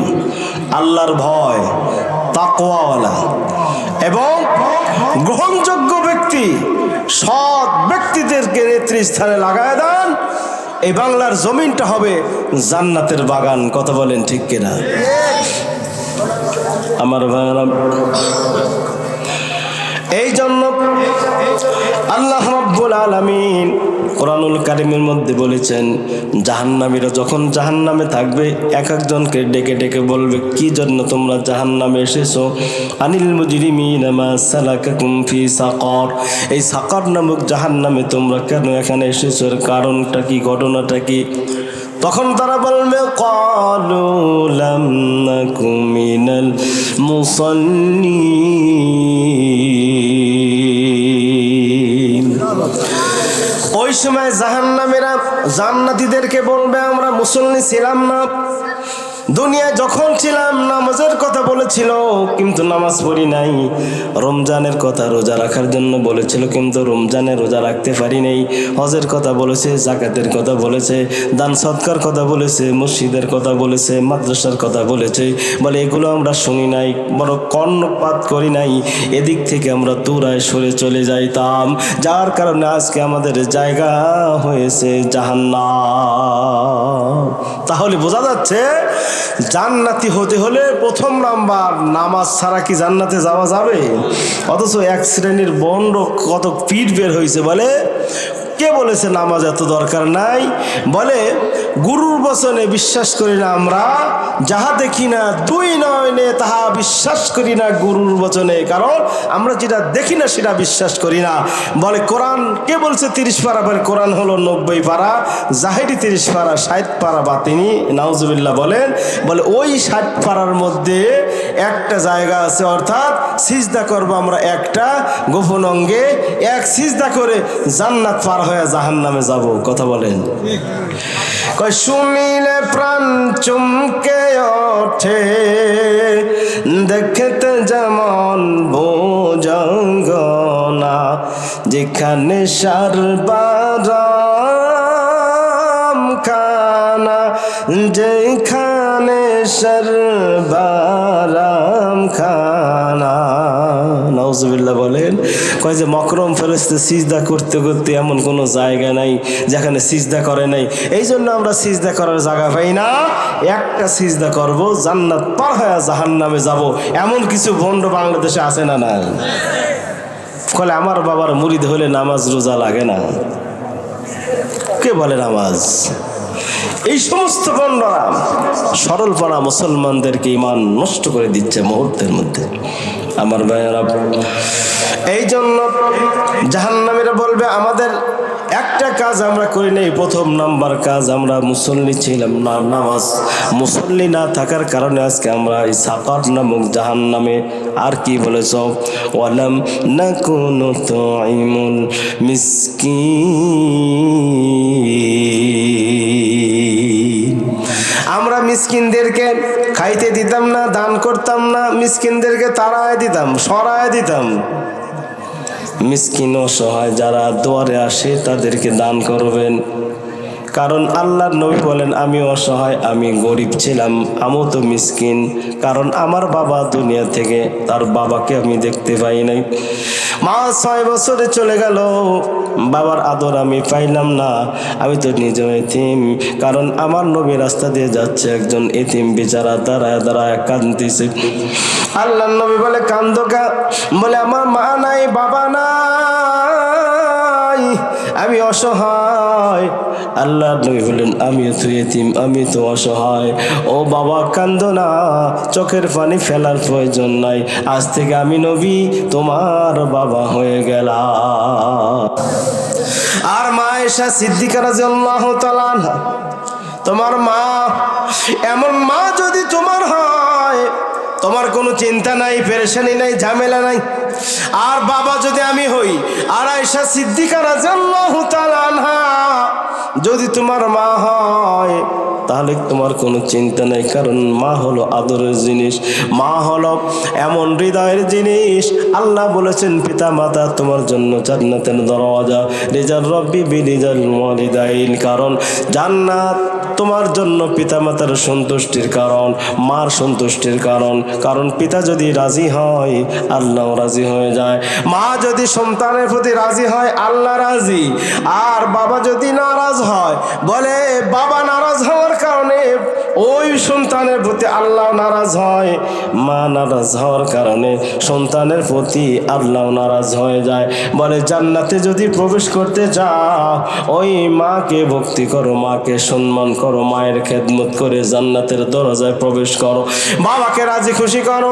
আল্লাহর ভয়, তাকওয়াওয়ালা এবং গ্রহণযোগ্য ব্যক্তি। সৎ ব্যক্তিদেরকে নেতৃস্থানে লাগায় দেন, এই বাংলার জমিনটা হবে জান্নাতের বাগান। কথা বলেন ঠিক কিনা? আমার ভাইরা, এই জন্য আল্লাহ রাব্বুল আলামিন কোরআনুল কারীমের মধ্যে বলেছেন, জাহান্নামীরা যখন জাহান্নামে থাকবে এক একজনকে ডেকে ডেকে বলবে, কি জন্য তোমরা জাহান্নামে এসেছো? আনিল মুজরিমিনা মা সালাকাকুম ফি সাকার, এই সাকার নামক জাহান্নামে তোমরা কেন এখানে এসেছো, এর কারণটা কি, ঘটনাটা কি? তখন তারা বলবে, ক্বালু লাম নাকু মিনাল মুসাল্লিন। ওই সময় জাহান্নামীরা জান্নাতীদেরকে বলবে, আমরা মুসল্লি ছিলাম না, দুনিয়ায় যখন ছিলাম নামাজের কথা বলেছিল কিন্তু নামাজ পড়ি নাই, রমজানের কথা রোজা রাখার জন্য বলেছিল কিন্তু রমজানে রোজা রাখতে পারি নাই, হজের কথা বলেছে, জাকাতের কথা বলেছে, দান সৎকার কথা বলেছে, মসজিদের কথা বলেছে, মাদ্রাসার কথা বলেছে, বলে এগুলো আমরা শুনি নাই, বড় কর্ণপাত করি নাই, এদিক থেকে আমরা দূরায় সরে চলে যাইতাম, যার কারণে আজকে আমাদের জায়গা হয়েছে জাহান্নাম। তাহলে বোঝা যাচ্ছে জান্নাতি হতে হলে প্রথম নাম্বার নামাজ ছাড়া কি জান্নাতে যাওয়া যাবে? অথচ এক শ্রেণীর বন্ড কত পিঠ বের হয়েছে, বলে কে বলেছে নামাজ এত দরকার নাই, বলে গুরুর বচনে বিশ্বাস করি না আমরা, যাহা দেখি না দুই নয়নে তাহা বিশ্বাস করি না গুরুর বচনে, কারণ আমরা যেটা দেখি না সেটা বিশ্বাস করি না। বলে কোরআন কে বলছে 30 পারা, বলে কোরআন হলো 90 পারা, জাহেরি 30 পারা, 60 পারা বাতিনি, নাউজুবিল্লাহ বলেন। বলে ওই 60 পারার মধ্যে একটা জায়গা আছে, অর্থাৎ সিজদা করবো আমরা একটা গোপন অঙ্গে, এক সিজদা করে জান্নাত পার হয়ে জাহান্নামে যাব। কথা বলেন। কয় শুনিলে প্রাণ চমকে ওঠে, দেখতে যেমন ভুজঙ্গনা, যেখানে সর্বারাম খানা, যেখানে সর্বারাম খানা। নাউজুবিল্লাহ বলেন। কয় যে মকরম ফেরেশতা সিজদা করতে করতে এমন কোনো জায়গা নাই যেখানে সিজদা করে নাই, এই জন্য আমরা সিজদা করার জায়গা পাই না, একটা সিজদা করব জান্নাত পার হয়ে জাহান্নামে যাব, এমন কিছু ভণ্ড বাংলাদেশে আছে না? না। কলে আমার বাবার মুরিদ হলে নামাজ রোজা লাগে না, কে বলে নামাজ? এই সমস্ত ভণ্ডরা সরলপনা মুসলমানদেরকে ঈমান নষ্ট করে দিচ্ছে মুহূর্তের মধ্যে। আমার ভাইয়েরা, এই জন্য জাহান্নামীরা বলবে আমাদের একটা কাজ আমরা করি নাই, প্রথম নাম্বার কাজ আমরা মুসল্লি ছিলাম না, নামাজ মুসল্লি না থাকার কারণে আজকে আমরা এই সাকার নামক জাহান্নামে। আর কি বলেছ? ওয়ালাম নাকুনু তুইমুল মিসকিন, আমরা মিসকিনদেরকে খাইতে দিতাম না, দান করতাম না, মিসকিনদেরকে তাড়ায় দিতাম, সরায় দিতাম। মিসকিন অসহায় যারা দুয়ারে আসে তাদেরকে দান করবেন, কারণ আল্লাহর নবী বলেন আমি অসহায়, আমি গরিব ছিলাম, আমিও তো মিসকিন, কারণ আমার বাবা দুনিয়া থেকে তার বাবাকে আমি দেখতে পাই নাই, মা 6 বছরে চলে গেল, বাবার আদর আমি পাইলাম না, আমি তো নিজেও এতিম, কারণ আমার নবী রাস্তা দিয়ে যাচ্ছে, একজন এতিম বেচারা দাঁড়ায় দাঁড়ায় কাঁদতেছে। আল্লাহর নবী বলে কান্দো কা? বলে আমার মা নাই, বাবা নাই, আমি অসহায়। আল্লাহর নবী বলেন আমিও তো এতিম, আমি তো অসহায়। ও বাবা কান্দো না, চোখের পানি ফেলার প্রয়োজন নাই, আজ থেকে আমি নবী তোমার বাবা হয়ে গেলাম। আর মা আয়েশা সিদ্দিকা রাদিয়াল্লাহু তাআলা আনহা, তোমার মা এমন মা যদি তোমার হয়, তোমার কোনো চিন্তা নাই, পেরেশানি নাই, ঝামেলা নাই। আর বাবা যদি আমি হই, আর আয়েশা সিদ্দিকা রাদিয়াল্লাহু তাআলা আনহা যদি তোমার মা হয়, তাহলে তোমার কোনো চিন্তা নেই, কারণ মা হলো আদরের জিনিস, মা হলো এমন হৃদয়ের জিনিস। আল্লাহ বলেছেন পিতা মাতা তোমার জন্য জান্নাতের দরওয়াজা, রিজাল রব্বি বিরিজাল ওয়ালিদাইন, কারণ জান্নাত তোমার জন্য পিতামাতার সন্তুষ্টির কারণ, মার সন্তুষ্টির কারণ। কারণ পিতা যদি রাজি হয় আল্লাহ রাজি হয়ে যায়, মা যদি সন্তানের প্রতি রাজি হয় আল্লাহ রাজি, আর বাবা যদি নারাজ হয়, বলে বাবা নারাজ হওয়ার কারণে ওই সন্তানের প্রতি আল্লাহ নারাজ হয়, মা নারাজ হওয়ার কারণে সন্তানের প্রতি আল্লাহ নারাজ হয়ে যায়। বলে জান্নাতে যদি প্রবেশ করতে চাও ওই মাকে ভক্তি করো, মাকে সম্মান করো, মায়ের খেদমত করে জান্নাতের দরজায় প্রবেশ করো, বাবাকে রাজি খুশি করো,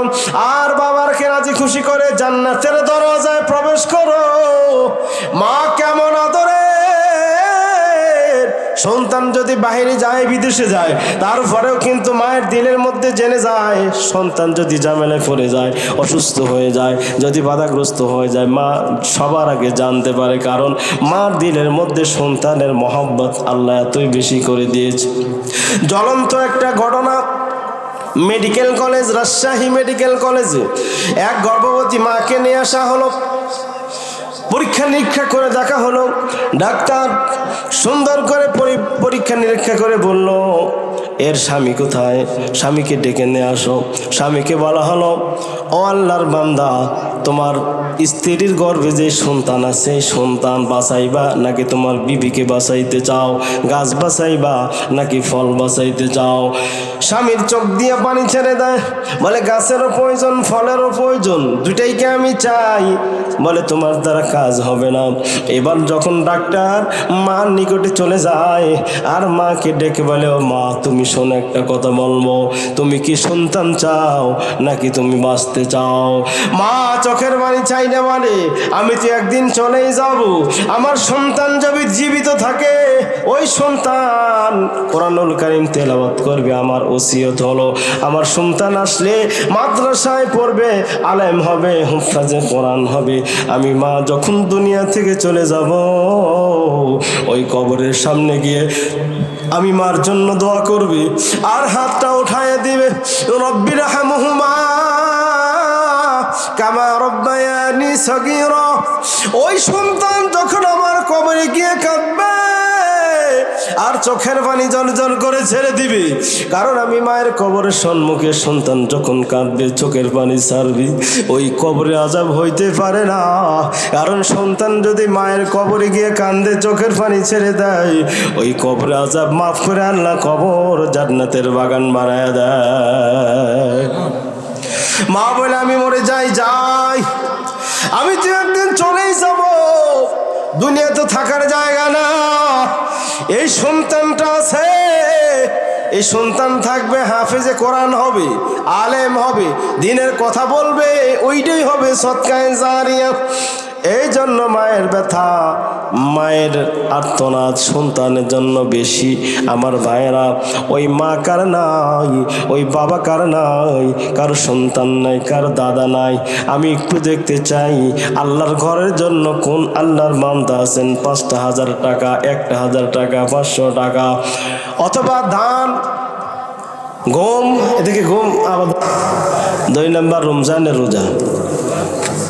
আর বাবাকে রাজি খুশি করে জান্নাতের দরজায় প্রবেশ করো। মা কেমন আদরে, সন্তান যদি বাহিরে যায়, বিদেশে যায়, তারপরেও কিন্তু মায়ের দিলের মধ্যে জেনে যায়। সন্তান যদি ঝামেলায় পড়ে যায়, অসুস্থ হয়ে যায়, যদি বাধাগ্রস্ত হয়ে যায়, মা সবার আগে জানতে পারে, কারণ মার দিলের মধ্যে সন্তানের মহব্বত আল্লাহ এতই বেশি করে দিয়েছে। জ্বলন্ত একটা ঘটনা, মেডিকেল কলেজ, রাজশাহী মেডিকেল কলেজে এক গর্ভবতী মাকে নিয়ে আসা হলো। পরীক্ষা নিরীক্ষা করে দেখা হলো, ডাক্তার সুন্দর করে পরীক্ষা নিরীক্ষা করে বলল এর স্বামী কোথায়, স্বামীকে ডেকে নিয়ে আসো। স্বামীকে বলা হলো ও আল্লাহর বান্দা, তোমার স্ত্রীর গর্ভে যে সন্তান আছে সন্তান বাঁচাইবা নাকি তোমার বিবিকে বাঁচাইতে চাও, গাছ বাঁচাইবা নাকি ফল বাঁচাইতে চাও? স্বামীর চোখ দিয়ে পানি ছেড়ে দেয়, বলে গাছেরও প্রয়োজন ফলেরও প্রয়োজন, দুটাইকে আমি চাই। বলে তোমার দ্বারা কাজ হবে না। এবার যখন ডাক্তার মার নিকটে চলে যায় আর মাকে ডেকে বলে ও মা তুমি শোনো একটা কথা বলবো, তুমি কি সন্তান চাও নাকি তুমি বাঁচতে চাও? মা চোখের পানি চাই না, বলে আমি তো একদিন চলেই যাব, আমার সন্তান যদি জীবিত থাকে ওই সন্তান কোরআনুল কারীম তেলাওয়াত করবে, আমার ওসিয়ত হলো আমার সন্তান আসলে মাদ্রাসায় পড়বে, আলেম হবে, হুফাজে কোরআন হবে। আমি মা যখন দুনিয়া থেকে চলে যাব ওই কবরের সামনে গিয়ে আমি মার জন্য দোয়া করবি আর হাতটা উঠায় দিবে, রব্বির হামহুমা কামা রব্বায়ানি সগীরা। ওই সন্তান যখন আমার কবরে গিয়ে কাঁদবে আর চোখের পানি জল জল করে ছেড়ে দিবি, কারণ আমি মায়ের কবরের সম্মুখে সন্তান যখন কাঁদবে চোখের পানি ছাড়বি, ওই কবরে আযাব হইতে পারে না। কারণ সন্তান যদি মায়ের কবরে গিয়ে কান্দে চোখের পানি ছেড়ে দেয়, ওই কবরে আযাব মাফ করে আল্লাহ কবর জান্নাতের বাগান বানায় দেয়। মা বলে আমি মরে যাই, আমি তো একদিন চলেই যাব, দুনিয়া তো থাকার জায়গা না। এই সন্তানটা আছে, এই সন্তান থাকবে, হাফেজে কোরআন হবে, আলেম হবে, দিনের কথা বলবে, ওইটাই হবে সদকায়ে জারিয়া। এই জন্য মায়ের ব্যথা, মায়ের আর্তনাদ সন্তানের জন্য বেশি। আমার ভাইয়েরা, ওই মা কার নাই, ওই বাবা কার নাই, কার সন্তান নাই, কার দাদা নাই। আমি একটু দেখতে চাই আল্লাহর ঘরের জন্য কোন আল্লাহর বান্দা আছেন 5,000 টাকা, 1,000 টাকা, 500 টাকা অথবা ধান গম, এদিকে গম। 2 নম্বর রমজানের রোজা,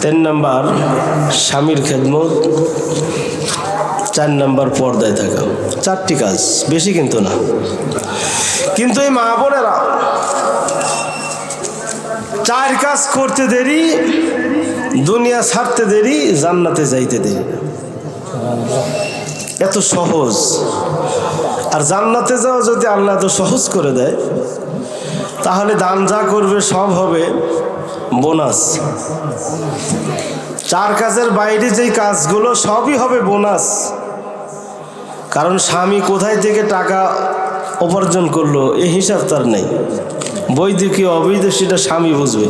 3 নম্বর স্বামীর খেদমত, 4 নম্বর পর্দায় থাকা। 4টি কাজ, বেশি কিন্তু না। কিন্তু এই মা বোনেরা 4 কাজ করতে দেরি, দুনিয়া ছাড়তে দেরি, জান্নাতে যাইতে দেরি। এত সহজ। আর জান্নাতে যাওয়া যদি আল্লাহ এত সহজ করে দেয়, তাহলে দান যা করবে সব হবে বোনাস। 4 কাজের বাইরে যেই কাজগুলো সবই হবে বোনাস। কারণ স্বামী কোথায় থেকে টাকা উপার্জন করলো এই হিসাব তার নেই, বৈধ কি অবৈধ সেটা স্বামী বুঝবে।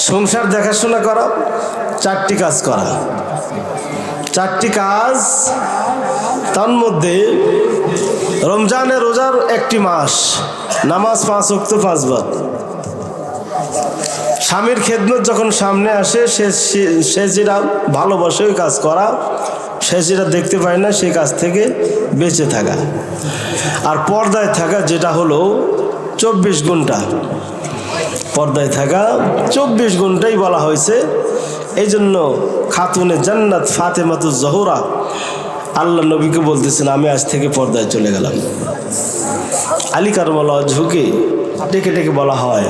সংসার দেখাশোনা করা, 4টি কাজ করা, 4টি কাজ। তার মধ্যে রমজানের রোজার 1টি মাস, নামাজ 5 ওয়াক্ত 5 বার। স্বামীর খেদমত যখন সামনে আসে, সে যেটা ভালোবাসে ওই কাজ করা, সে যেটা দেখতে পায় না সেই কাজ থেকে বেঁচে থাকা। আর পর্দায় থাকা যেটা হলো 24 ঘন্টা, পর্দায় থাকা 24 ঘন্টাই বলা হয়েছে। এই জন্য খাতুনে জান্নাত ফাতেমাতুজ জোহরা আল্লাহ নবীকে বলতেছেন, আমি আজ থেকে পর্দায় চলে গেলাম। আলী কারবালা ঝুঁকে ডেকে ডেকে বলা হয়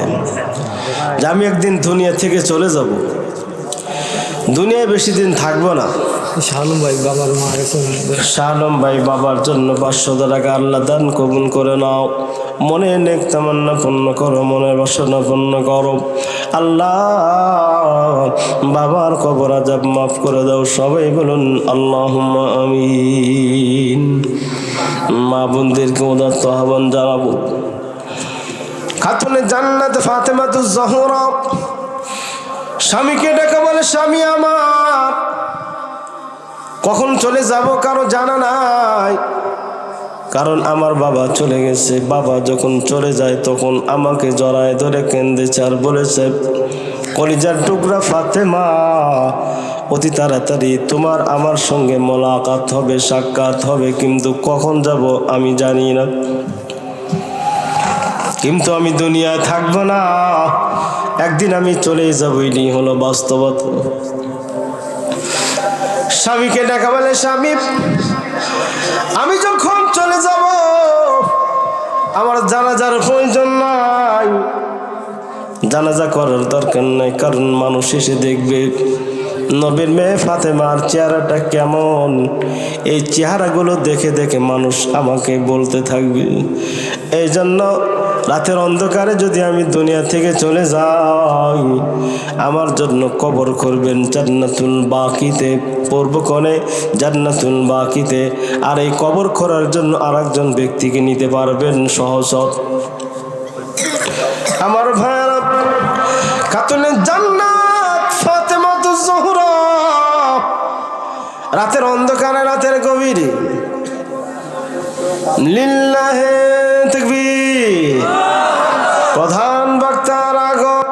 যে আমি একদিন দুনিয়া থেকে চলে যাব, দুনিয়ায় বেশি দিন থাকবো না। শাহ আলম ভাই বাবার মা গেছেন। শাহ আলম ভাই বাবার জন্য 500 টাকা আল্লাহ দান কবুল করে নাও। মনে নেক তামান্না পূর্ণ করো, মনের বাসনা পূর্ণ করো। আল্লাহ বাবার কবর আযাব মাফ করে দাও। সবাই বলুন আল্লাহুম্মা আমিন। মা বোনদেরকে উদাত্ত আহ্বান জানাবো, খাতুনে জান্নাত ফাতেমাতুজ জোহরা স্বামীকে ডেকে বলে, স্বামী আমার কখন চলে যাব কারো জানা নাই, কারণ আমার বাবা চলে গেছে। বাবা যখন চলে যায় তখন আমাকে জড়ায় ধরে কেঁদেছে আর বলেছে, কলিজার টুকরা ফাতেমা, অতি তাড়াতাড়ি তোমার আমার সঙ্গে মোলাকাত হবে, সাক্ষাৎ হবে, কিন্তু কখন যাব আমি জানি না, কিন্তু আমি দুনিয়ায় থাকবো না, একদিন আমি চলেই যাবো। এটাই হলো বাস্তবতা। স্বামীকে ডাকা বলে, স্বামী আমি যখন চলে যাব আমার জানাজার প্রয়োজন নাই, জানাজা করার দরকার নাই, কারণ মানুষ এসে দেখবে নবীর মেয়ে ফাতেমার চেহারাটা কেমন। এই চেহারাগুলো দেখে দেখে মানুষ আমাকে বলতে থাকবে। এই জন্য রাতের অন্ধকারে যদি আমি দুনিয়া থেকে চলে যাই, আমার জন্য কবর করবেন জান্নাতুল বাকিতে, পূর্বকোণে জান্নাতুল বাকিতে। আর এই কবর করার জন্য আরেকজন ব্যক্তিকে নিতে পারবেন সহজ। আমার ভাইরা, খাতুনে জান্নাত ফাতেমাতুজ জোহরা রাতের অন্ধকারে, রাতের গভীরে লিল্লাহে